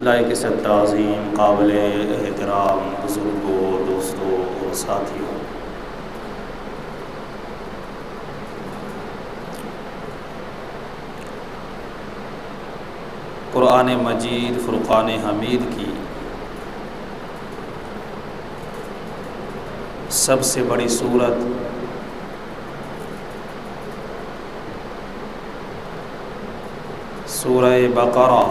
لائق سے تعظیم قابل احترام بزرگوں، دوستوں اور ساتھیوں، قرآن مجید فرقان حمید کی سب سے بڑی سورت سورہ بقرہ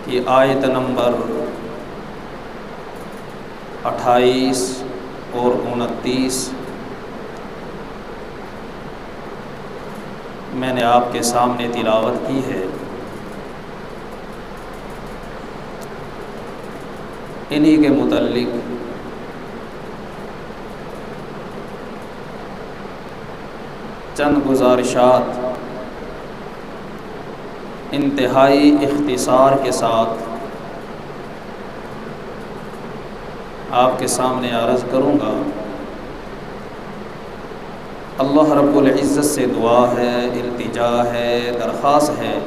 کی آیت نمبر 28 اور 29 میں نے آپ کے سامنے تلاوت کی ہے۔ انہی کے متعلق چند گزارشات انتہائی اختصار کے ساتھ آپ کے سامنے عرض کروں گا۔ اللہ رب العزت سے دعا ہے، التجا ہے، درخواست ہے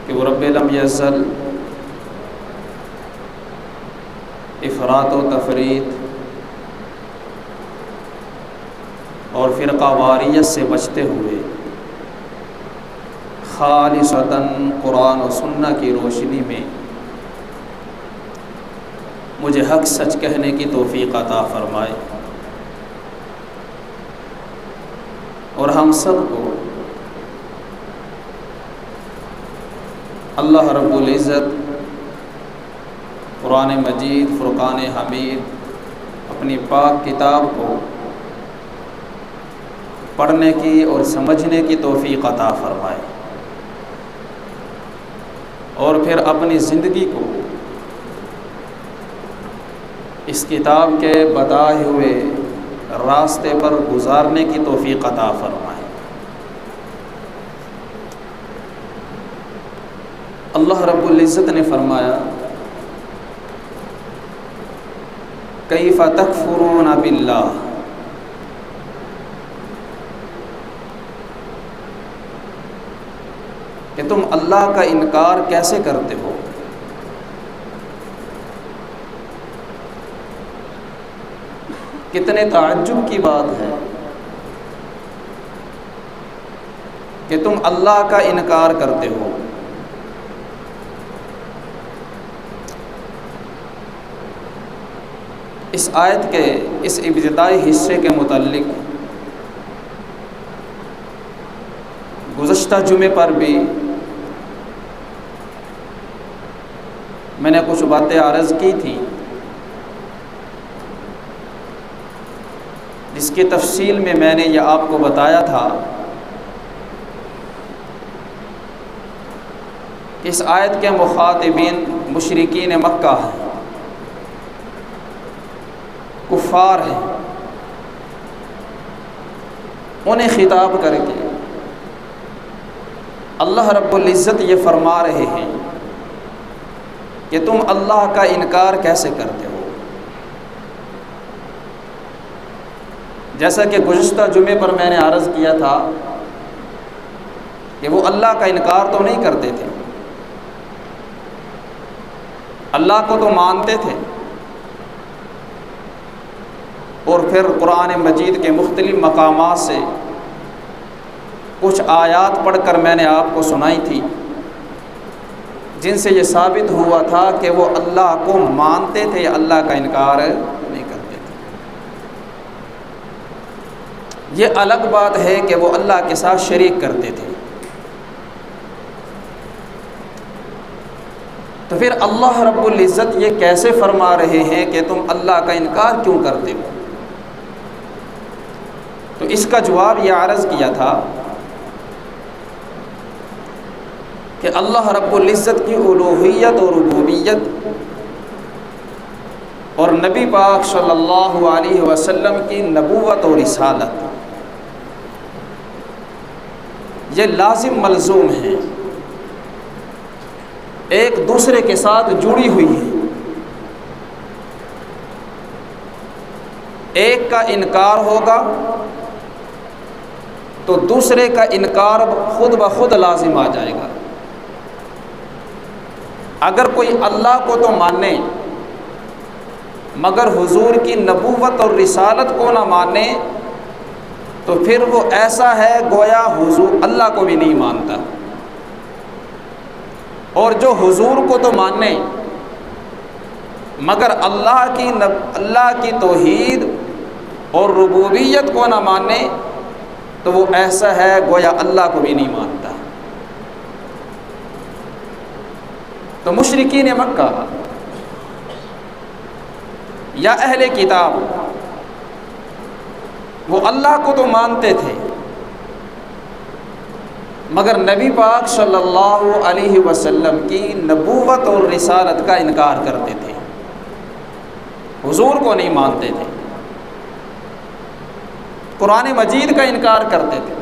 کہ وہ رب لم یزل افراط و تفریط اور فرقہ واریت سے بچتے ہوئے خالصتاً قرآن و سنت کی روشنی میں مجھے حق سچ کہنے کی توفیق عطا فرمائے، اور ہم سب کو اللہ رب العزت قرآن مجید فرقان حمید اپنی پاک کتاب کو پڑھنے کی اور سمجھنے کی توفیق عطا فرمائے، اور پھر اپنی زندگی کو اس کتاب کے بتائے ہوئے راستے پر گزارنے کی توفیق عطا فرمائے۔ اللہ رب العزت نے فرمایا کیف تکفرون باللہ، کہ تم اللہ کا انکار کیسے کرتے ہو۔ کتنے تعجب کی بات ہے کہ تم اللہ کا انکار کرتے ہو۔ اس آیت کے اس ابتدائی حصے کے متعلق گزشتہ جمعے پر بھی میں نے کچھ باتیں عرض کی تھیں، جس کی تفصیل میں نے یہ آپ کو بتایا تھا کہ اس آیت کے مخاطبین مشرکین مکہ ہیں، کفار ہیں۔ انہیں خطاب کر کے اللہ رب العزت یہ فرما رہے ہیں کہ تم اللہ کا انکار کیسے کرتے ہو۔ جیسا کہ گزشتہ جمعے پر میں نے عرض کیا تھا کہ وہ اللہ کا انکار تو نہیں کرتے تھے، اللہ کو تو مانتے تھے، اور پھر قرآن مجید کے مختلف مقامات سے کچھ آیات پڑھ کر میں نے آپ کو سنائی تھی، جن سے یہ ثابت ہوا تھا کہ وہ اللہ کو مانتے تھے، اللہ کا انکار نہیں کرتے تھے۔ یہ الگ بات ہے کہ وہ اللہ کے ساتھ شریک کرتے تھے۔ تو پھر اللہ رب العزت یہ کیسے فرما رہے ہیں کہ تم اللہ کا انکار کیوں کرتے ہو؟ تو اس کا جواب یہ عرض کیا تھا کہ اللہ رب العزت کی الوہیت اور ربوبیت اور نبی پاک صلی اللہ علیہ وسلم کی نبوت اور رسالت یہ لازم ملزوم ہیں، ایک دوسرے کے ساتھ جڑی ہوئی ہیں۔ ایک کا انکار ہوگا تو دوسرے کا انکار خود بخود لازم آ جائے گا۔ اگر کوئی اللہ کو تو مانے مگر حضور کی نبوت اور رسالت کو نہ مانے تو پھر وہ ایسا ہے گویا حضور اللہ کو بھی نہیں مانتا۔ اور جو حضور کو تو مانے مگر اللہ کی توحید اور ربوبیت کو نہ مانے تو وہ ایسا ہے گویا اللہ کو بھی نہیں مانتا۔ تو مشرکین مکہ یا اہل کتاب وہ اللہ کو تو مانتے تھے مگر نبی پاک صلی اللہ علیہ وسلم کی نبوت اور رسالت کا انکار کرتے تھے، حضور کو نہیں مانتے تھے، قرآن مجید کا انکار کرتے تھے۔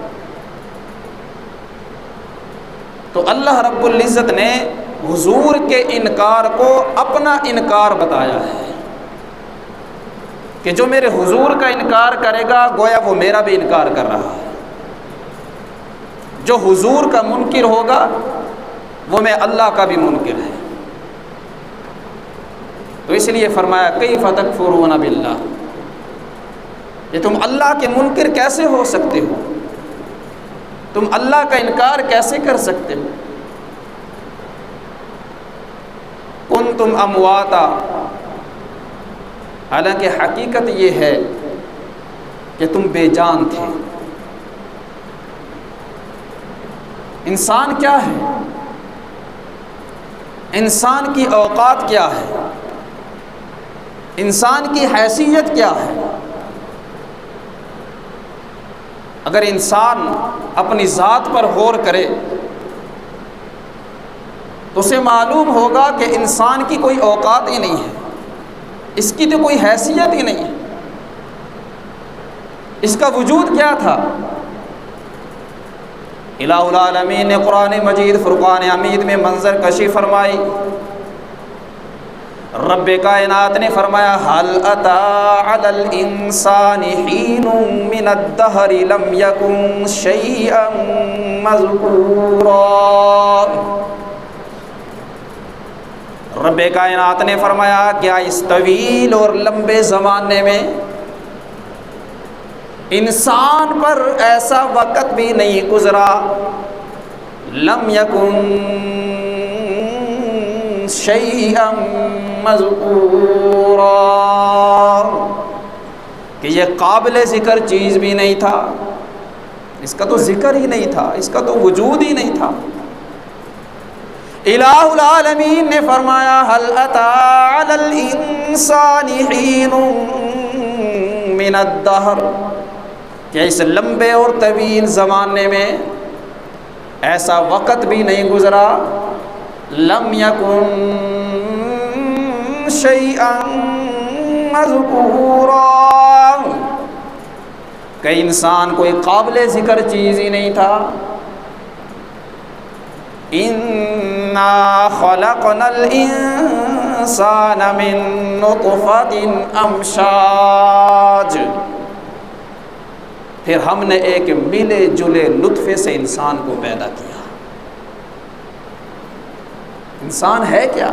تو اللہ رب العزت نے حضور کے انکار کو اپنا انکار بتایا ہے کہ جو میرے حضور کا انکار کرے گا گویا وہ میرا بھی انکار کر رہا ہے، جو حضور کا منکر ہوگا وہ میں اللہ کا بھی منکر ہے۔ تو اس لیے فرمایا کیف تکفرون باللہ، یہ تم اللہ کے منکر کیسے ہو سکتے ہو، تم اللہ کا انکار کیسے کر سکتے ہو۔ کنتم امواتا، حالانکہ حقیقت یہ ہے کہ تم بے جان تھے۔ انسان کیا ہے؟ انسان کی اوقات کیا ہے؟ انسان کی حیثیت کیا ہے؟ اگر انسان اپنی ذات پر غور کرے تو اسے معلوم ہوگا کہ انسان کی کوئی اوقات ہی نہیں ہے، اس کی تو کوئی حیثیت ہی نہیں ہے، اس کا وجود کیا تھا۔ الہ العالمین نے قرآن مجید فرقان حمید میں منظر کشی فرمائی، رب کائنات نے فرمایا حل اتی علی الانسان حین من الدہر لم یکن شیئا مذکورا۔ رب کائنات نے فرمایا کیا اس طویل اور لمبے زمانے میں انسان پر ایسا وقت بھی نہیں گزرا لم یکن شیئا مذکورا، کہ یہ قابل ذکر چیز بھی نہیں تھا، اس کا تو ذکر ہی نہیں تھا، اس کا تو وجود ہی نہیں تھا۔ الہ العالمین نے فرمایا حل اتی علی الانسان حین من الدہر، کہ اس لمبے اور طویل زمانے میں ایسا وقت بھی نہیں گزرا لم یکن شیئا مذکورا، کہ انسان کوئی قابل ذکر چیز ہی نہیں تھا۔ انا خلقنا الانسان من نطفۃ امشاج، پھر ہم نے ایک ملے جلے نطفے سے انسان کو پیدا کیا۔ انسان ہے کیا؟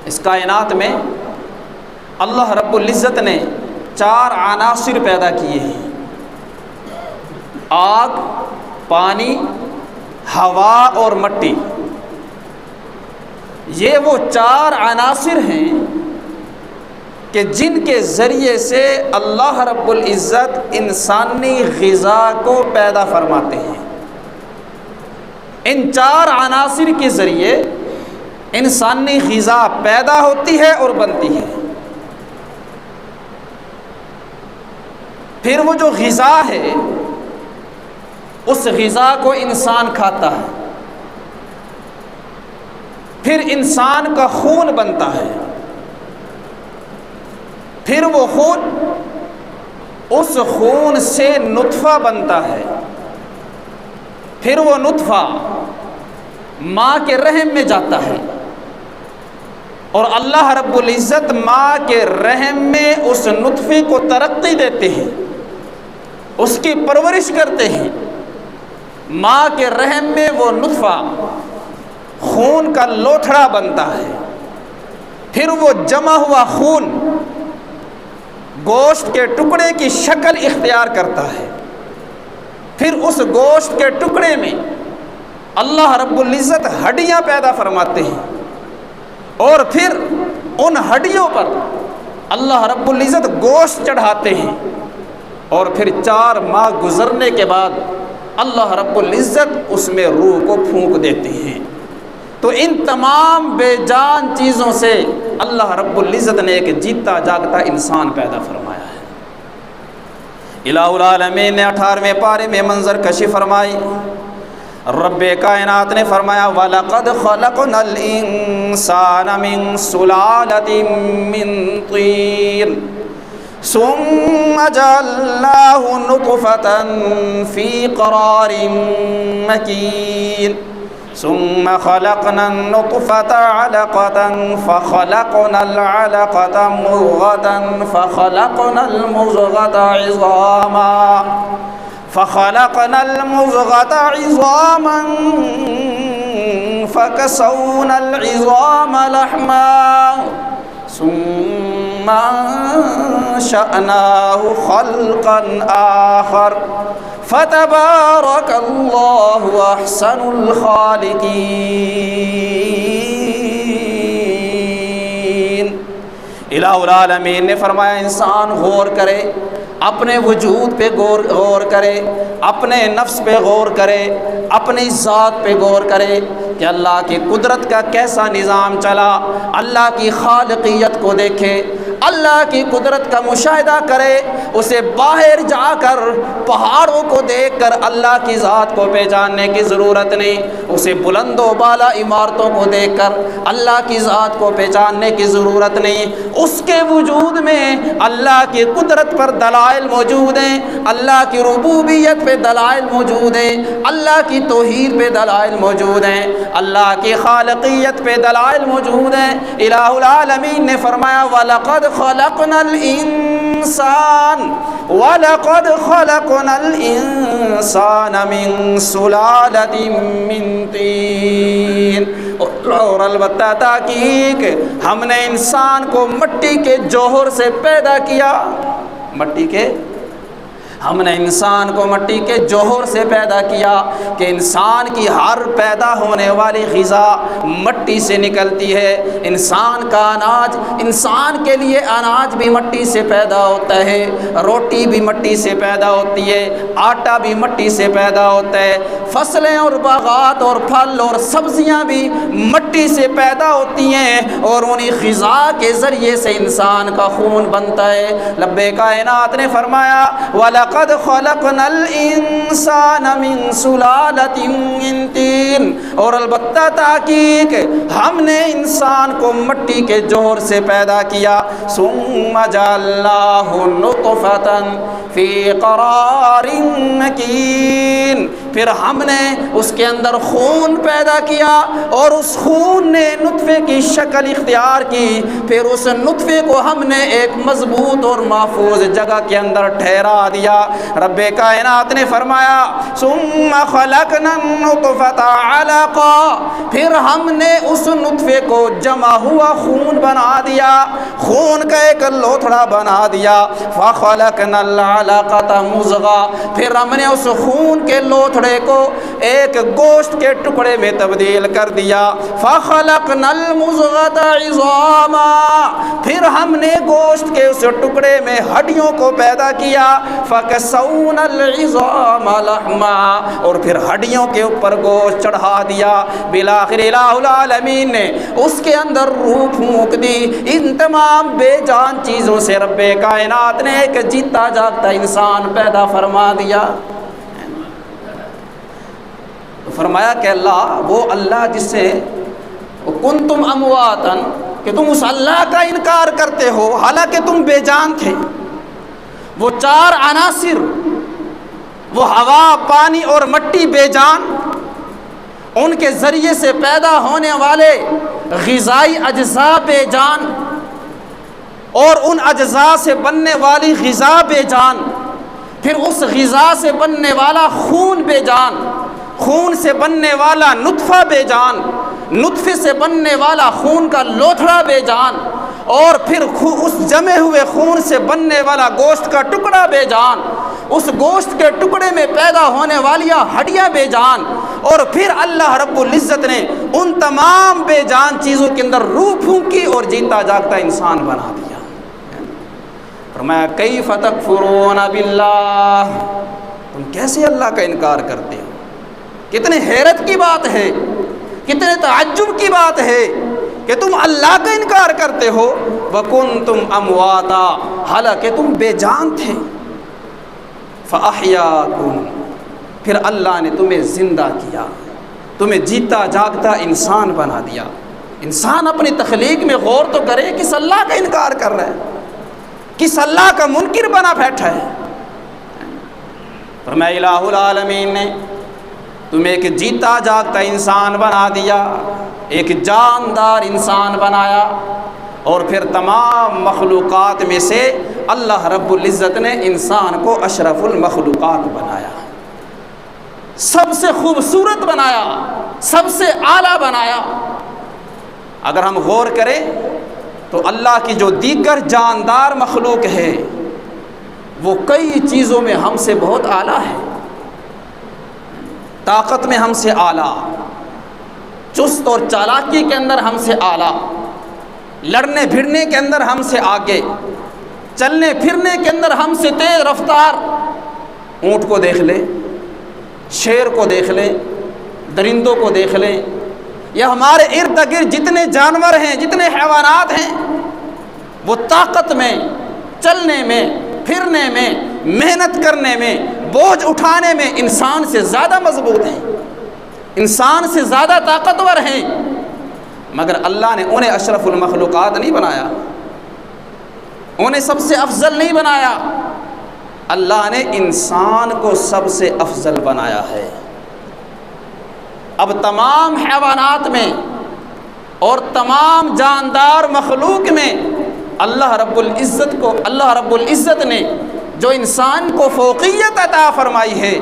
اس کائنات میں اللہ رب العزت نے 4 عناصر پیدا کیے ہیں، آگ، پانی، ہوا اور مٹی۔ یہ وہ 4 عناصر ہیں کہ جن کے ذریعے سے اللہ رب العزت انسانی غذا کو پیدا فرماتے ہیں۔ ان 4 عناصر کے ذریعے انسانی غذا پیدا ہوتی ہے اور بنتی ہے۔ پھر وہ جو غذا ہے اس غذا کو انسان کھاتا ہے، پھر انسان کا خون بنتا ہے، پھر وہ خون، اس خون سے نطفہ بنتا ہے، پھر وہ نطفہ ماں کے رحم میں جاتا ہے، اور اللہ رب العزت ماں کے رحم میں اس نطفے کو ترقی دیتے ہیں، اس کی پرورش کرتے ہیں۔ ماں کے رحم میں وہ نطفہ خون کا لوتھڑا بنتا ہے، پھر وہ جمع ہوا خون گوشت کے ٹکڑے کی شکل اختیار کرتا ہے، پھر اس گوشت کے ٹکڑے میں اللہ رب العزت ہڈیاں پیدا فرماتے ہیں، اور پھر ان ہڈیوں پر اللہ رب العزت گوشت چڑھاتے ہیں، اور پھر 4 ماہ گزرنے کے بعد اللہ رب العزت اس میں روح کو پھونک دیتے ہیں۔ تو ان تمام بے جان چیزوں سے اللہ رب العزت نے ایک جیتا جاگتا انسان پیدا فرمایا ہے۔ الہ العالمین نے 18ویں پارے میں منظر کشی فرمائی۔ رب کائنات نے فرمایا وَلَقَدْ خَلَقْنَا الْإِنسَانَ مِنْ سُلَالَةٍ مِّن طِينٍ ثُمَّ جَعَلْنَاهُ نُطْفَةً فِي قَرَارٍ مَّكِينٍ ثُمَّ خَلَقْنَا النُّطْفَةَ عَلَقَةً فَخَلَقْنَا الْعَلَقَةَ مُضْغَةً فَخَلَقْنَا الْمُضْغَةَ عِظَامًا فَكَسَوْنَا الْعِظَامَ لَحْمًا ثُمَّ أَنشَأْنَاهُ خَلْقًا آخَرَ فَتَبَارَكَ اللَّهُ أَحْسَنُ الْخَالِقِينَ۔ الہ العالمین نے فرمایا انسان غور کرے، اپنے وجود پہ غور کرے، اپنے نفس پہ غور کرے، اپنی ذات پہ غور کرے کہ اللہ کی قدرت کا کیسا نظام چلا، اللہ کی خالقیت کو دیکھے، اللہ کی قدرت کا مشاہدہ کرے، اسے باہر جا کر پہاڑوں کو دیکھ کر اللہ کی ذات کو پہچاننے کی ضرورت نہیں، اسے بلند و بالا عمارتوں کو دیکھ کر اللہ کی ذات کو پہچاننے کی ضرورت نہیں، اس کے وجود میں اللہ کی قدرت پر دلائل موجود ہیں، اللہ کی ربوبیت پہ دلائل موجود ہیں، اللہ کی توحید پہ دلائل موجود ہیں، اللہ کی خالقیت پہ دلائل موجود ہیں۔ الہ العالمین نے فرمایا وَلَقَدْ خَلَقْنَا الْإِنسَانَ مِنْ سُلَالَةٍ مِّن طِينٍ، اور البتہ تحقیق ہم نے انسان کو مٹی کے جوہر سے پیدا کیا، ہم نے انسان کو مٹی کے جوہر سے پیدا کیا کہ انسان کی ہر پیدا ہونے والی غذا مٹی سے نکلتی ہے، انسان کا اناج، انسان کے لیے اناج بھی مٹی سے پیدا ہوتا ہے، روٹی بھی مٹی سے پیدا ہوتی ہے، آٹا بھی مٹی سے پیدا ہوتا ہے، فصلیں اور باغات اور پھل اور سبزیاں بھی مٹی سے پیدا ہوتی ہیں، اور انہی غذا کے ذریعے سے انسان کا خون بنتا ہے۔ رب کائنات نے فرمایا وَلَقَدْ خَلَقْنَا الْإِنسَانَ مِنْ سُلَالَةٍ مِّن طِينٍ، اور البتہ تحقیق ہم نے انسان کو مٹی کے جوہر سے پیدا کیا، ثُمَّ جَعَلْنَاهُ نُطْفَةً فِي قَرَارٍ مَّكِينٍ، پھر ہم نے اس کے اندر خون پیدا کیا، اور اس خون نے نطفے کی شکل اختیار کی، پھر اس نطفے کو ہم نے ایک مضبوط اور محفوظ جگہ کے اندر ٹھہرا دیا۔ رب کائنات نے فرمایا ثم خلقنا النطفة علقا، پھر ہم نے اس نطفے کو جمع ہوا خون بنا دیا، خون کا ایک لوتھڑا بنا دیا، فخلقنا العلقة مضغة، پھر ہم نے اس خون کے لوتھڑے کو ایک گوشت کے ٹکڑے میں تبدیل کر دیا، فخلقنا المضغة عظاما، پھر ہم نے گوشت کے اس ٹکڑے میں ہڈیوں کو پیدا کیا، فَكَسَوْنَا الْعِظَامَ لَحْمًا، اور پھر ہڈیوں کے اوپر گوشت چڑھا دیا، بالآخر الہ العالمین نے اس کے اندر روح پھونک دی۔ ان تمام بے جان چیزوں سے رب کائنات نے ایک جیتا جاگتا انسان پیدا فرما دیا۔ فرمایا کہ اللہ، وہ اللہ جس سے کنتم امواتن، کہ تم اس اللہ کا انکار کرتے ہو حالانکہ تم بے جان تھے، وہ 4 عناصر، وہ ہوا، پانی اور مٹی بے جان، ان کے ذریعے سے پیدا ہونے والے غذائی اجزاء بے جان، اور ان اجزاء سے بننے والی غذا بے جان، پھر اس غذا سے بننے والا خون بے جان، خون سے بننے والا نطفہ بے جان، نطفے سے بننے والا خون کا لوتھڑا بے جان، اور پھر اس جمے ہوئے خون سے بننے والا گوشت کا ٹکڑا بے جان، اس گوشت کے ٹکڑے میں پیدا ہونے والی ہڈیاں بے جان، اور پھر اللہ رب العزت نے ان تمام بے جان چیزوں کے اندر روح پھونکی اور جیتا جاگتا انسان بنا دیا۔ فرمایا کیف تکفرون باللہ، تم کیسے اللہ کا انکار کرتے ہو؟ کتنے حیرت کی بات ہے، کتنے تعجب کی بات ہے کہ تم اللہ کا انکار کرتے ہو۔ وَكُنْتُمْ أَمْوَاتًا، حالانکہ تم بے جان تھے۔ فَأَحْيَاكُمْ، پھر اللہ نے تمہیں زندہ کیا، تمہیں جیتا جاگتا انسان بنا دیا۔ انسان اپنی تخلیق میں غور تو کرے، کس اللہ کا انکار کر رہا ہے، کس اللہ کا منکر بنا بیٹھا ہے۔ فرمایا الہ العالمین نے تمہیں ایک جیتا جاگتا انسان بنا دیا، ایک جاندار انسان بنایا، اور پھر تمام مخلوقات میں سے اللہ رب العزت نے انسان کو اشرف المخلوقات بنایا، سب سے خوبصورت بنایا، سب سے اعلیٰ بنایا۔ اگر ہم غور کریں تو اللہ کی جو دیگر جاندار مخلوق ہے وہ کئی چیزوں میں ہم سے بہت اعلیٰ ہے، طاقت میں ہم سے اعلیٰ، چست اور چالاکی کے اندر ہم سے اعلیٰ، لڑنے بھڑنے کے اندر ہم سے آگے، چلنے پھرنے کے اندر ہم سے تیز رفتار۔ اونٹ کو دیکھ لیں، شیر کو دیکھ لیں، درندوں کو دیکھ لیں، یا ہمارے ارد گرد جتنے جانور ہیں، جتنے حیوانات ہیں، وہ طاقت میں، چلنے میں، پھرنے میں، محنت کرنے میں، بوجھ اٹھانے میں انسان سے زیادہ مضبوط ہیں، انسان سے زیادہ طاقتور ہیں، مگر اللہ نے انہیں اشرف المخلوقات نہیں بنایا، انہیں سب سے افضل نہیں بنایا۔ اللہ نے انسان کو سب سے افضل بنایا ہے۔ اب تمام حیوانات میں اور تمام جاندار مخلوق میں اللہ رب العزت نے جو انسان کو فوقیت عطا فرمائی ہے،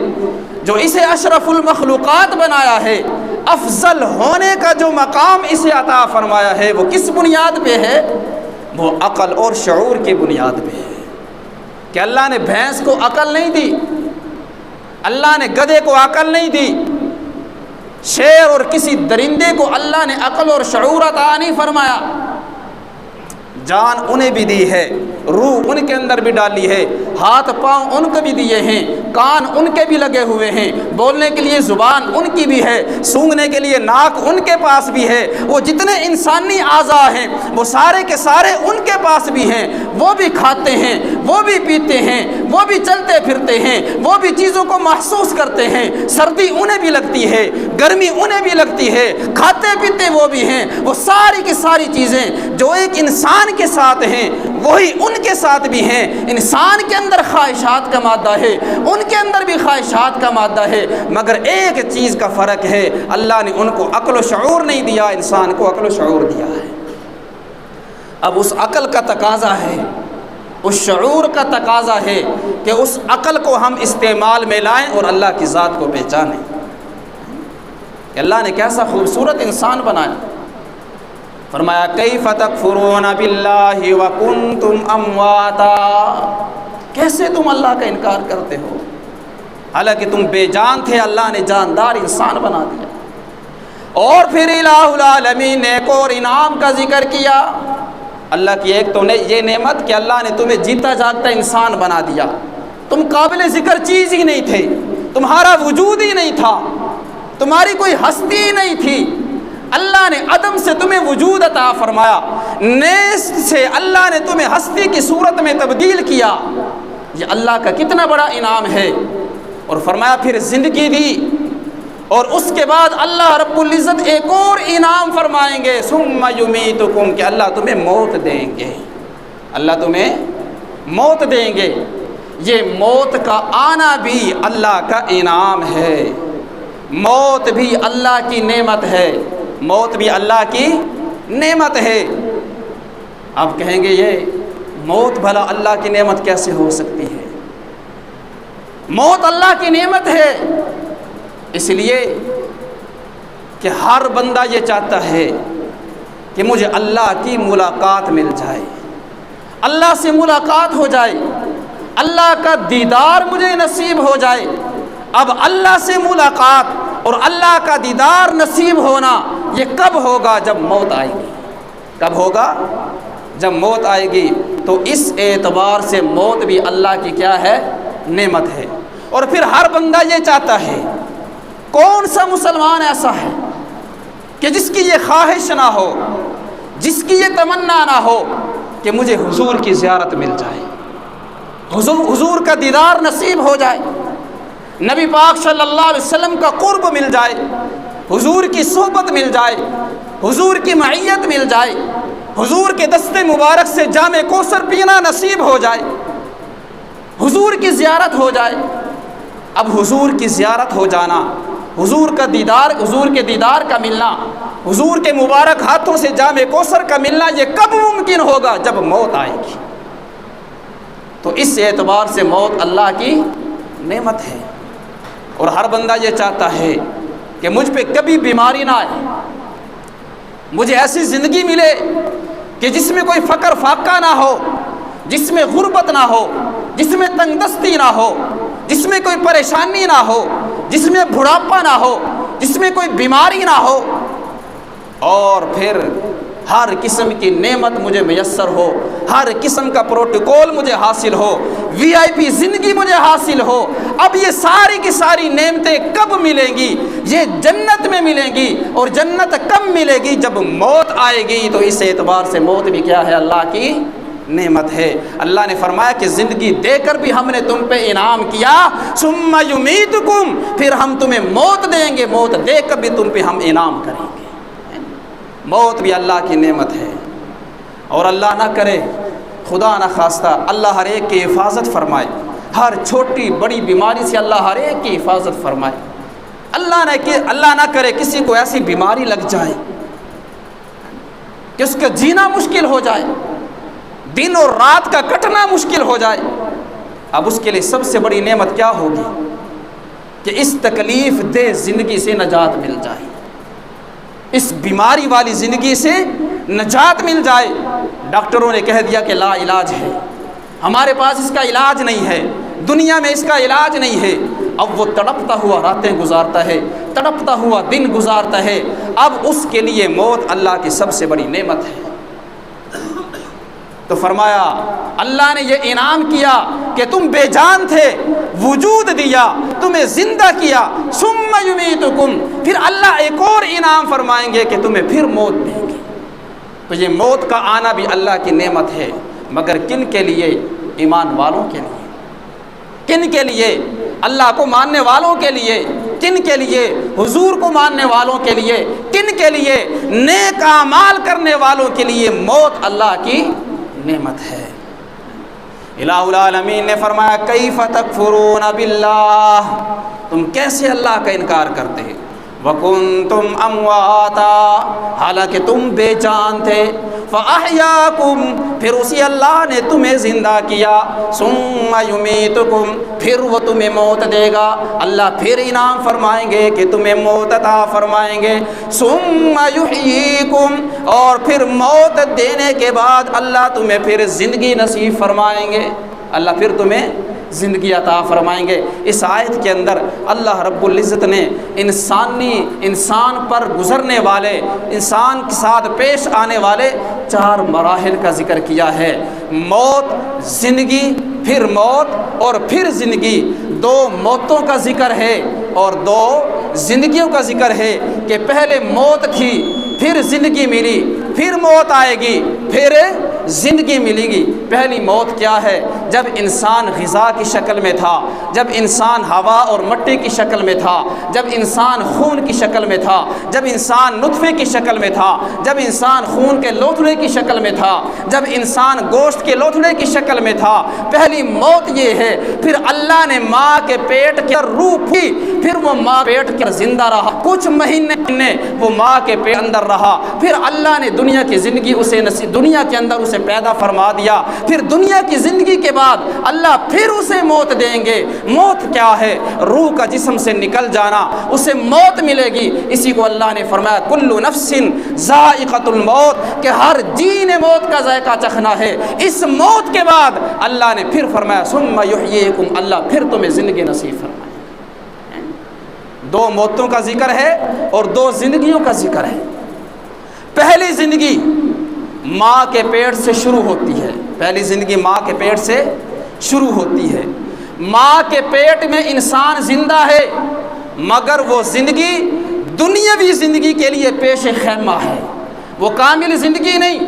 جو اسے اشرف المخلوقات بنایا ہے، افضل ہونے کا جو مقام اسے عطا فرمایا ہے، وہ کس بنیاد پہ ہے؟ وہ عقل اور شعور کی بنیاد پہ ہے۔ کہ اللہ نے بھینس کو عقل نہیں دی، اللہ نے گدھے کو عقل نہیں دی، شیر اور کسی درندے کو اللہ نے عقل اور شعور عطا نہیں فرمایا۔ جان انہیں بھی دی ہے، روح ان کے اندر بھی ڈالی ہے، ہاتھ پاؤں ان کو بھی دیے ہیں، کان ان کے بھی لگے ہوئے ہیں، بولنے کے لیے زبان ان کی بھی ہے، سونگھنے کے لیے ناک ان کے پاس بھی ہے، وہ جتنے انسانی اعضاء ہیں وہ سارے کے سارے ان کے پاس بھی ہیں، وہ بھی کھاتے ہیں، وہ بھی پیتے ہیں، وہ بھی چلتے پھرتے ہیں، وہ بھی چیزوں کو محسوس کرتے ہیں، سردی انہیں بھی لگتی ہے، گرمی انہیں بھی لگتی ہے، کھاتے پیتے وہ بھی ہیں، وہ ساری کی ساری چیزیں جو ایک انسان کے ساتھ ہیں وہی ان کے ساتھ بھی ہیں۔ انسان کے اندر خواہشات کا مادہ ہے، ان کے اندر بھی خواہشات کا مادہ ہے، مگر ایک چیز کا فرق ہے، اللہ نے ان کو عقل و شعور نہیں دیا، انسان کو عقل و شعور دیا ہے۔ اب اس عقل کا تقاضا ہے، اس شعور کا تقاضا ہے کہ اس عقل کو ہم استعمال میں لائیں اور اللہ کی ذات کو پہچانیں کہ اللہ نے کیسا خوبصورت انسان بنایا۔ فرمایا کیف تکفرون باللہ وکنتم امواتا، کیسے تم اللہ کا انکار کرتے ہو حالانکہ تم بے جان تھے، اللہ نے جاندار انسان بنا دیا۔ اور پھر الہ العالمین نے ایک اور انعام کا ذکر کیا، اللہ کی ایک تو یہ نعمت کہ اللہ نے تمہیں جیتا جاگتا انسان بنا دیا، تم قابل ذکر چیز ہی نہیں تھے، تمہارا وجود ہی نہیں تھا، تمہاری کوئی ہستی ہی نہیں تھی، اللہ نے عدم سے تمہیں وجود عطا فرمایا، نیست سے اللہ نے تمہیں ہستی کی صورت میں تبدیل کیا۔ یہ اللہ کا کتنا بڑا انعام ہے۔ اور فرمایا پھر زندگی دی، اور اس کے بعد اللہ رب العزت ایک اور انعام فرمائیں گے، ثم یمیتکم، کہ اللہ تمہیں موت دیں گے، اللہ تمہیں موت دیں گے۔ یہ موت کا آنا بھی اللہ کا انعام ہے، موت بھی اللہ کی نعمت ہے، موت بھی اللہ کی نعمت ہے۔ آپ کہیں گے یہ موت بھلا اللہ کی نعمت کیسے ہو سکتی ہے؟ موت اللہ کی نعمت ہے، اس لیے کہ ہر بندہ یہ چاہتا ہے کہ مجھے اللہ کی ملاقات مل جائے، اللہ سے ملاقات ہو جائے، اللہ کا دیدار مجھے نصیب ہو جائے۔ اب اللہ سے ملاقات اور اللہ کا دیدار نصیب ہونا یہ کب ہوگا؟ جب موت آئے گی۔ کب ہوگا؟ جب موت آئے گی۔ تو اس اعتبار سے موت بھی اللہ کی کیا ہے؟ نعمت ہے۔ اور پھر ہر بندہ یہ چاہتا ہے، کون سا مسلمان ایسا ہے کہ جس کی یہ خواہش نہ ہو، جس کی یہ تمنا نہ ہو کہ مجھے حضور کی زیارت مل جائے، حضور کا دیدار نصیب ہو جائے، نبی پاک صلی اللہ علیہ وسلم کا قرب مل جائے، حضور کی صحبت مل جائے، حضور کی معیت مل جائے، حضور کے دست مبارک سے جام کوثر پینا نصیب ہو جائے، حضور کی زیارت ہو جائے۔ اب حضور کی زیارت ہو جانا، حضور کا دیدار، حضور کے دیدار کا ملنا، حضور کے مبارک ہاتھوں سے جام کوثر کا ملنا، یہ کب ممکن ہوگا؟ جب موت آئے گی۔ تو اس اعتبار سے موت اللہ کی نعمت ہے۔ اور ہر بندہ یہ چاہتا ہے کہ مجھ پہ کبھی بیماری نہ آئے، مجھے ایسی زندگی ملے کہ جس میں کوئی فقر فاقہ نہ ہو، جس میں غربت نہ ہو، جس میں تنگ دستی نہ ہو، جس میں کوئی پریشانی نہ ہو، جس میں بڑھاپا نہ ہو، جس میں کوئی بیماری نہ ہو، اور پھر ہر قسم کی نعمت مجھے میسر ہو، ہر قسم کا پروٹوکول مجھے حاصل ہو، وی آئی پی زندگی مجھے حاصل ہو۔ اب یہ ساری کی ساری نعمتیں کب ملیں گی؟ یہ جنت میں ملیں گی۔ اور جنت کب ملے گی؟ جب موت آئے گی۔ تو اس اعتبار سے موت بھی کیا ہے؟ اللہ کی نعمت ہے۔ اللہ نے فرمایا کہ زندگی دے کر بھی ہم نے تم پہ انعام کیا، ثم یمیتکم، پھر ہم تمہیں موت دیں گے، موت دے کر بھی تم پہ ہم انعام کریں گے۔ موت بھی اللہ کی نعمت ہے۔ اور اللہ نہ کرے، خدا نہ خواستہ، اللہ ہر ایک کی حفاظت فرمائے، ہر چھوٹی بڑی بیماری سے اللہ ہر ایک کی حفاظت فرمائے۔ اللہ نہ کرے کسی کو ایسی بیماری لگ جائے کہ اس کا جینا مشکل ہو جائے، دن اور رات کا کٹنا مشکل ہو جائے۔ اب اس کے لیے سب سے بڑی نعمت کیا ہوگی؟ کہ اس تکلیف دہ زندگی سے نجات مل جائے، اس بیماری والی زندگی سے نجات مل جائے۔ ڈاکٹروں نے کہہ دیا کہ لا علاج ہے، ہمارے پاس اس کا علاج نہیں ہے، دنیا میں اس کا علاج نہیں ہے۔ اب وہ تڑپتا ہوا راتیں گزارتا ہے، تڑپتا ہوا دن گزارتا ہے۔ اب اس کے لیے موت اللہ کی سب سے بڑی نعمت ہے۔ تو فرمایا اللہ نے یہ انعام کیا کہ تم بے جان تھے، وجود دیا، تمہیں زندہ کیا، ثم یمیتکم، پھر اللہ ایک اور انعام فرمائیں گے کہ تمہیں پھر موت دیں گے۔ تو یہ موت کا آنا بھی اللہ کی نعمت ہے، مگر کن کے لیے؟ ایمان والوں کے لیے۔ کن کے لیے؟ اللہ کو ماننے والوں کے لیے۔ کن کے لیے؟ حضور کو ماننے والوں کے لیے۔ کن کے لیے؟ نیک اعمال کرنے والوں کے لیے موت اللہ کی نعمت ہے۔ الہ العالمین نے فرمایا کیف تکفرون باللہ، تم کیسے اللہ کا انکار کرتے ہیں؟ وکنتم امواتا، حالانکہ تم بے جان تھے، فاحیاکم، پھر اسی اللہ نے تمہیں زندہ کیا، ثم یمیتکم، پھر وہ تمہیں موت دے گا۔ اللہ پھر انعام فرمائیں گے کہ تمہیں موت عطا فرمائیں گے، ثم یحییکم، اور پھر موت دینے کے بعد اللہ تمہیں پھر زندگی نصیب فرمائیں گے، اللہ پھر تمہیں زندگی عطا فرمائیں گے۔ اس آیت کے اندر اللہ رب العزت نے انسان پر گزرنے والے، انسان کے ساتھ پیش آنے والے 4 مراحل کا ذکر کیا ہے۔ موت، زندگی، پھر موت اور پھر زندگی۔ 2 موتوں کا ذکر ہے اور 2 زندگیوں کا ذکر ہے کہ پہلے موت تھی، پھر زندگی ملی، پھر موت آئے گی، پھر زندگی ملے گی۔ پہلی موت کیا ہے؟ جب انسان غذا کی شکل میں تھا، جب انسان ہوا اور مٹی کی شکل میں تھا، جب انسان خون کی شکل میں تھا، جب انسان نطفے کی شکل میں تھا، جب انسان خون کے لوتھڑے کی شکل میں تھا، جب انسان گوشت کے لوتھڑے کی شکل میں تھا۔ پہلی موت یہ ہے۔ پھر اللہ نے ماں کے پیٹ کے روح پھی، پھر وہ ماں پیٹ کے زندہ رہا، کچھ مہینے وہ ماں کے پیٹ اندر رہا، پھر اللہ نے دنیا کی زندگی دنیا کے اندر اسے سے پیدا فرما دیا، پھر دنیا کی زندگی کے بعد اللہ پھر اسے موت دیں گے۔ موت کیا ہے؟ روح کا جسم سے نکل جانا، اسے موت ملے گی۔ اسی کو اللہ نے فرمایا کل نفس ذائقۃ الموت، کہ ہر جی نے موت کا ذائقہ چکھنا ہے۔ اس موت کے بعد اللہ نے پھر فرمایا ثم یحییکم، اللہ پھر تمہیں زندگی نصیب فرمائے۔ دو موتوں کا ذکر ہے اور دو زندگیوں کا ذکر ہے۔ پہلی زندگی ماں کے پیٹ سے شروع ہوتی ہے، پہلی زندگی ماں کے پیٹ سے شروع ہوتی ہے۔ ماں کے پیٹ میں انسان زندہ ہے، مگر وہ زندگی دنیاوی زندگی کے لیے پیش خیمہ ہے، وہ کامل زندگی نہیں،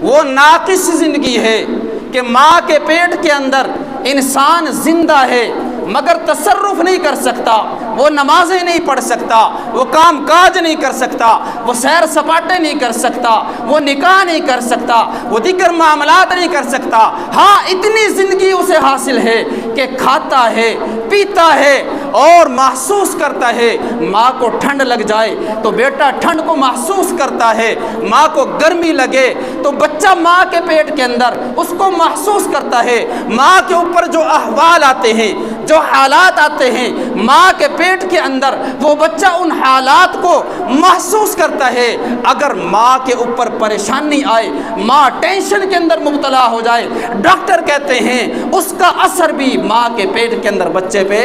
وہ ناقص زندگی ہے کہ ماں کے پیٹ کے اندر انسان زندہ ہے مگر تصرف نہیں کر سکتا، وہ نمازیں نہیں پڑھ سکتا، وہ کام کاج نہیں کر سکتا، وہ سیر سپاٹے نہیں کر سکتا، وہ نکاح نہیں کر سکتا، وہ دیگر معاملات نہیں کر سکتا۔ ہاں اتنی زندگی اسے حاصل ہے کہ کھاتا ہے، پیتا ہے اور محسوس کرتا ہے۔ ماں کو ٹھنڈ لگ جائے تو بیٹا ٹھنڈ کو محسوس کرتا ہے، ماں کو گرمی لگے تو بچہ ماں کے پیٹ کے اندر اس کو محسوس کرتا ہے۔ ماں کے اوپر جو احوال آتے ہیں، جو حالات آتے ہیں ماں کے پیٹ کے اندر، وہ بچہ ان حالات کو محسوس کرتا ہے۔ اگر ماں کے اوپر پریشانی آئے، ماں ٹینشن کے اندر مبتلا ہو جائے، ڈاکٹر کہتے ہیں اس کا اثر بھی ماں کے پیٹ کے اندر بچے پہ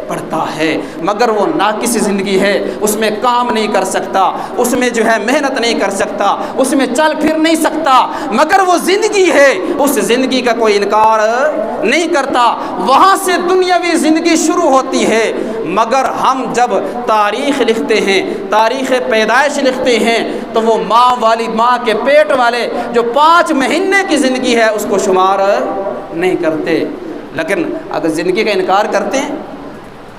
پڑتا ہے، مگر وہ ناقص زندگی ہے، اس میں کام نہیں کر سکتا، اس میں جو ہے محنت نہیں کر سکتا، اس میں چل پھر نہیں سکتا، مگر وہ زندگی ہے، اس زندگی کا کوئی انکار نہیں کرتا۔ وہاں سے دنیاوی زندگی شروع ہوتی ہے، مگر ہم جب تاریخ لکھتے ہیں، تاریخ پیدائش لکھتے ہیں، تو وہ ماں کے پیٹ والے جو 5 مہینے کی زندگی ہے اس کو شمار نہیں کرتے۔ لیکن اگر زندگی کا انکار کرتے ہیں،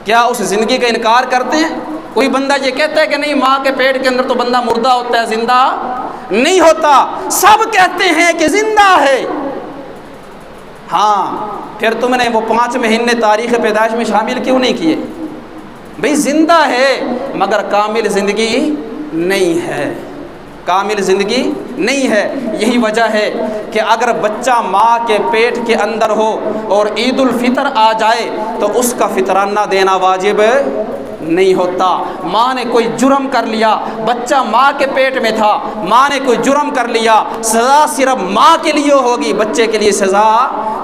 کیا اس زندگی کا انکار کرتے ہیں؟ کوئی بندہ یہ کہتا ہے کہ نہیں ماں کے پیٹ کے اندر تو بندہ مردہ ہوتا ہے، زندہ نہیں ہوتا؟ سب کہتے ہیں کہ زندہ ہے۔ ہاں، پھر تم نے وہ 5 مہینے تاریخ پیدائش میں شامل کیوں نہیں کیے؟ بھئی زندہ ہے مگر کامل زندگی نہیں ہے، کامل زندگی نہیں ہے۔ یہی وجہ ہے کہ اگر بچہ ماں کے پیٹ کے اندر ہو اور عید الفطر آ جائے تو اس کا فطرانہ دینا واجب نہیں ہوتا۔ ماں نے کوئی جرم کر لیا، بچہ ماں کے پیٹ میں تھا، ماں نے کوئی جرم کر لیا، سزا صرف ماں کے لیے ہوگی، بچے کے لیے سزا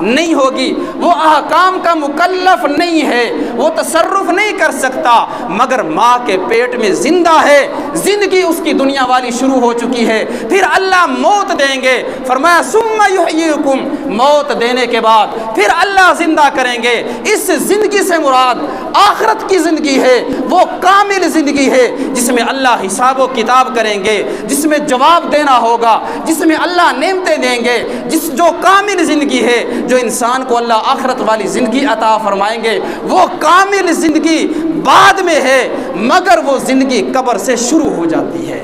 نہیں ہوگی۔ وہ احکام کا مکلف نہیں ہے، وہ تصرف نہیں کر سکتا، مگر ماں کے پیٹ میں زندہ ہے، زندگی اس کی دنیا والی شروع ہو چکی ہے۔ پھر اللہ موت دیں گے، فرمایا ثم یحییکم، موت دینے کے بعد پھر اللہ زندہ کریں گے۔ اس زندگی سے مراد آخرت کی زندگی ہے، وہ کامل زندگی ہے جس میں اللہ حساب و کتاب کریں گے، جس میں جواب دینا ہوگا، جس میں اللہ نعمتیں دیں گے، جو کامل زندگی ہے، جو انسان کو اللہ آخرت والی زندگی عطا فرمائیں گے۔ وہ کامل زندگی بعد میں ہے، مگر وہ زندگی قبر سے شروع ہو جاتی ہے،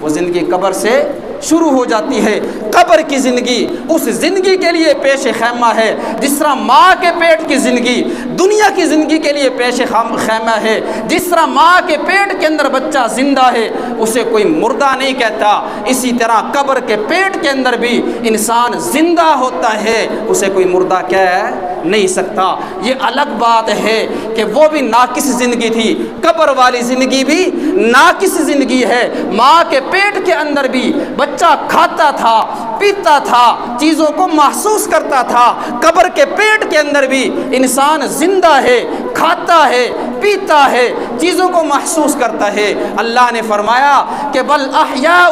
وہ زندگی قبر سے شروع ہو جاتی ہے۔ قبر کی زندگی اس زندگی کے لیے پیش خیمہ ہے، جس طرح ماں کے پیٹ کی زندگی دنیا کی زندگی کے لیے پیش خیمہ ہے، جس طرح ماں کے پیٹ کے اندر بچہ زندہ ہے اسے کوئی مردہ نہیں کہتا، اسی طرح قبر کے پیٹ کے اندر بھی انسان زندہ ہوتا ہے، اسے کوئی مردہ کہہ نہیں سکتا۔ یہ الگ بات ہے کہ وہ بھی ناقص زندگی تھی، قبر والی زندگی بھی ناقص زندگی ہے۔ ماں کے پیٹ کے اندر بھی بچہ کھاتا تھا، پیتا تھا، چیزوں کو محسوس کرتا تھا، قبر کے پیٹ کے اندر بھی انسان زندہ ہے، کھاتا ہے، پیتا ہے، چیزوں کو محسوس کرتا ہے۔ اللہ نے فرمایا کہ بل احیاء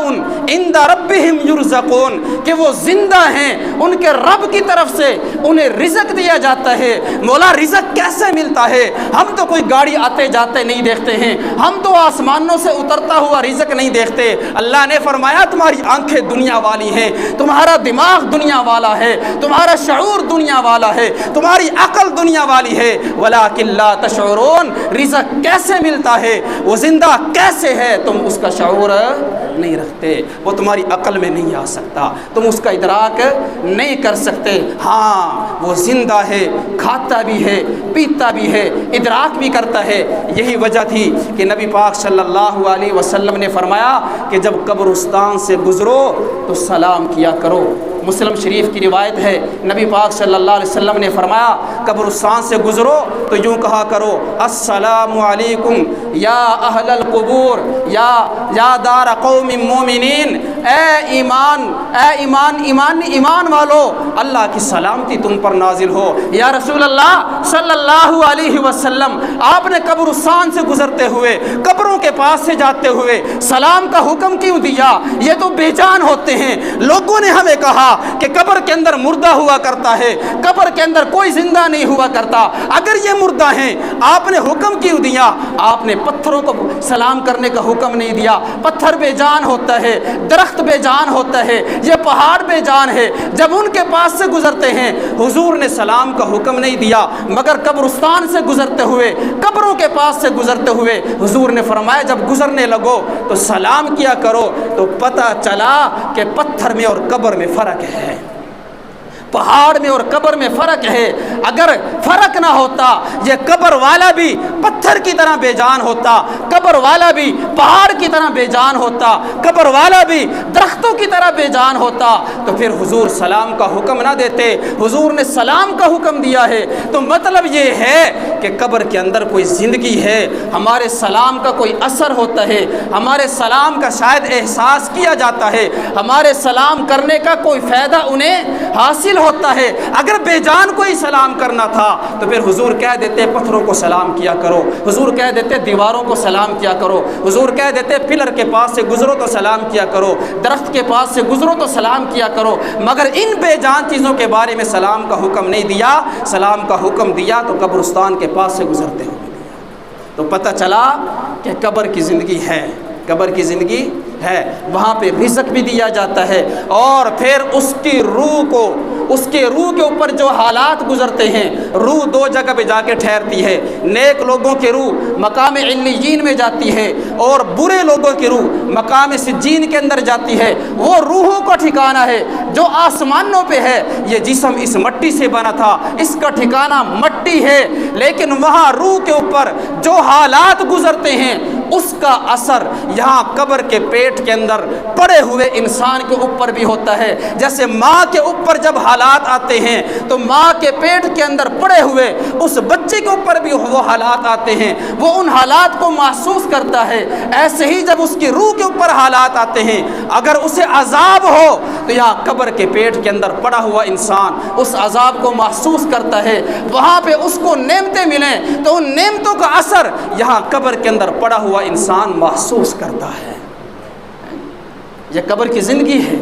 عند ربہم یرزقون، کہ وہ زندہ ہیں، ان کے رب کی طرف سے انہیں رزق دیا جاتا ہے۔ مولا رزق کیسے ملتا ہے؟ ہم تو کوئی گاڑی آتے جاتے نہیں دیکھتے ہیں، ہم تو آسمانوں سے اترتا ہوا رزق نہیں دیکھتے۔ اللہ نے فرمایا تمہاری آنکھیں دنیا والی ہیں، تمہارا دماغ دنیا والا ہے، تمہارا شعور دنیا والا ہے، تمہاری عقل دنیا والی ہے، ولیکن لا تشعرون، رزق کیسے ملتا ہے، وہ زندہ کیسے ہے، تم اس کا شعور نہیں رکھتے، وہ تمہاری عقل میں نہیں آ سکتا، تم اس کا ادراک نہیں کر سکتے۔ ہاں وہ زندہ ہے، کھاتا بھی ہے، پیتا بھی ہے، ادراک بھی کرتا ہے۔ یہی وجہ تھی کہ نبی پاک صلی اللہ علیہ وسلم نے فرمایا کہ جب قبرستان سے گزرو تو سلام کیا کرو، مسلم شریف کی روایت ہے، نبی پاک صلی اللہ علیہ وسلم نے فرمایا قبرستان سے گزرو تو یوں کہا کرو السلام علیکم یا اہل القبور یا دار قوم مومنین، اے ایمان والو اللہ کی سلامتی تم پر نازل ہو۔ یا رسول اللہ صلی اللہ علیہ وسلم، آپ نے قبرستان سے گزرتے ہوئے، قبروں کے پاس سے جاتے ہوئے سلام کا حکم کیوں دیا؟ یہ تو بے جان ہوتے ہیں۔ لوگوں نے ہمیں کہا کہ قبر کے اندر مردہ ہوا کرتا ہے، قبر کے اندر کوئی زندہ نہیں ہوا کرتا۔ اگر یہ مردہ ہیں آپ نے حکم کیوں دیا؟ آپ نے پتھروں کو سلام کرنے کا حکم نہیں دیا۔ پتھر بے جان ہوتا ہے، درخت بے جان ہوتا ہے، یہ پہاڑ بے جان ہے، جب ان کے پاس سے گزرتے ہیں حضور نے سلام کا حکم نہیں دیا، مگر قبرستان سے گزرتے ہوئے، قبروں کے پاس سے گزرتے ہوئے حضور نے فرمایا جب گزرنے لگو تو سلام کیا کرو۔ تو پتہ چلا کہ پتھر میں اور قبر میں فرق ہے، پہاڑ میں اور قبر میں فرق ہے۔ اگر فرق نہ ہوتا یہ قبر والا بھی پتھر کی طرح بے جان ہوتا، قبر والا بھی پہاڑ کی طرح بے جان ہوتا، قبر والا بھی درختوں کی طرح بے جان ہوتا، تو پھر حضور سلام کا حکم نہ دیتے۔ حضور نے سلام کا حکم دیا ہے، تو مطلب یہ ہے کہ قبر کے اندر کوئی زندگی ہے، ہمارے سلام کا کوئی اثر ہوتا ہے، ہمارے سلام کا شاید احساس کیا جاتا ہے، ہمارے سلام کرنے کا کوئی فائدہ انہیں حاصل ہوتا ہے۔ اگر بے جان کوئی سلام کرنا تھا تو پھر حضور کہہ دیتے پتھروں کو سلام کیا کرو، حضور کہہ دیتے دیواروں کو سلام کیا کرو، حضور کہہ دیتے پلر کے پاس سے گزرو تو سلام کیا کرو، درخت کے پاس سے گزرو تو سلام کیا کرو، مگر ان بے جان چیزوں کے بارے میں سلام کا حکم نہیں دیا۔ سلام کا حکم دیا تو قبرستان کے پاس سے گزرتے ہوئے دیا۔ تو پتہ چلا کہ قبر کی زندگی ہے، قبر کی زندگی ہے، وہاں پہ رزق بھی دیا جاتا ہے، اور پھر اس کی روح کو، اس کے روح کے اوپر جو حالات گزرتے ہیں، روح دو جگہ پہ جا کے ٹھہرتی ہے۔ نیک لوگوں کی روح مقام علیین میں جاتی ہے، اور برے لوگوں کی روح مقام سجین کے اندر جاتی ہے۔ وہ روحوں کا ٹھکانہ ہے جو آسمانوں پہ ہے۔ یہ جسم اس مٹی سے بنا تھا، اس کا ٹھکانہ مٹی ہے، لیکن وہاں روح کے اوپر جو حالات گزرتے ہیں اس کا اثر یہاں قبر کے پیٹ کے اندر پڑے ہوئے انسان کے اوپر بھی ہوتا ہے۔ جیسے ماں کے اوپر جب حالات آتے ہیں تو ماں کے پیٹ کے اندر پڑے ہوئے اس بچے کے اوپر بھی وہ حالات آتے ہیں، وہ ان حالات کو محسوس کرتا ہے۔ ایسے ہی جب اس کی روح کے اوپر حالات آتے ہیں، اگر اسے عذاب ہو تو یہاں قبر کے پیٹ کے اندر پڑا ہوا انسان اس عذاب کو محسوس کرتا ہے۔ وہاں پہ اس کو نعمتیں ملیں تو ان نعمتوں کا اثر یہاں قبر کے اندر پڑا ہوا انسان محسوس کرتا ہے۔ یہ قبر کی زندگی ہے،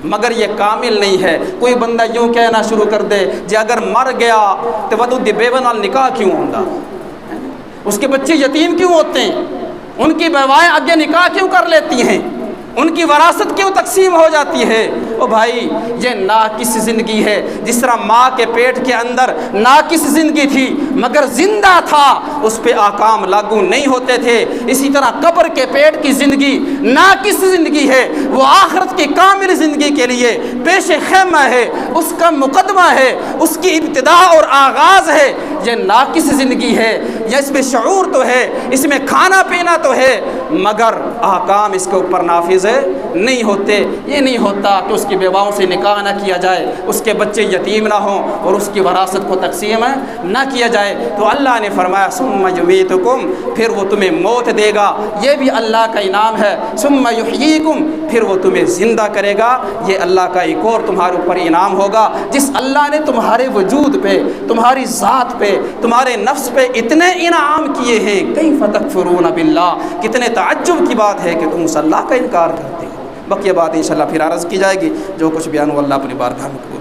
مگر یہ کامل نہیں ہے۔ کوئی بندہ یوں کہنا شروع کر دے جی اگر مر گیا تو وہ بے نال نکاح کیوں ہوتا، اس کے بچے یتیم کیوں ہوتے ہیں، ان کی بیوائیں آگے نکاح کیوں کر لیتی ہیں، ان کی وراثت کیوں تقسیم ہو جاتی ہے؟ او بھائی یہ ناقص زندگی ہے۔ جس طرح ماں کے پیٹ کے اندر ناقص زندگی تھی مگر زندہ تھا، اس پہ احکام لاگو نہیں ہوتے تھے، اسی طرح قبر کے پیٹ کی زندگی ناقص زندگی ہے۔ وہ آخرت کی کامل زندگی کے لیے پیش خیمہ ہے، اس کا مقدمہ ہے، اس کی ابتدا اور آغاز ہے۔ یہ ناقص زندگی ہے، یہ اس میں شعور تو ہے، اس میں کھانا پینا تو ہے، مگر احکام اس کے اوپر نافذ نہیں ہوتے۔ یہ نہیں ہوتا کہ اس کی بیواؤں سے نکاح نہ کیا جائے، اس کے بچے یتیم نہ ہوں اور اس کی وراثت کو تقسیم نہ کیا جائے۔ تو اللہ نے فرمایا ثم یمیتکم، پھر وہ تمہیں موت دے گا، یہ بھی اللہ کا انعام ہے۔ ثم یحییکم، پھر وہ تمہیں زندہ کرے گا، یہ اللہ کا ایک اور تمہارے اوپر انعام ہوگا۔ جس اللہ نے تمہارے وجود پہ، تمہاری ذات پہ، تمہارے نفس پہ اتنے انعام کیے ہیں، کیف تکفرون باللہ، کتنے تعجب کی بات ہے کہ تم اس اللہ کا انکار کرتے ہو۔ بقیہ بات انشاءاللہ پھر عرض کی جائے گی، جو کچھ بیان ہو اللہ اپنی بارگاہ میں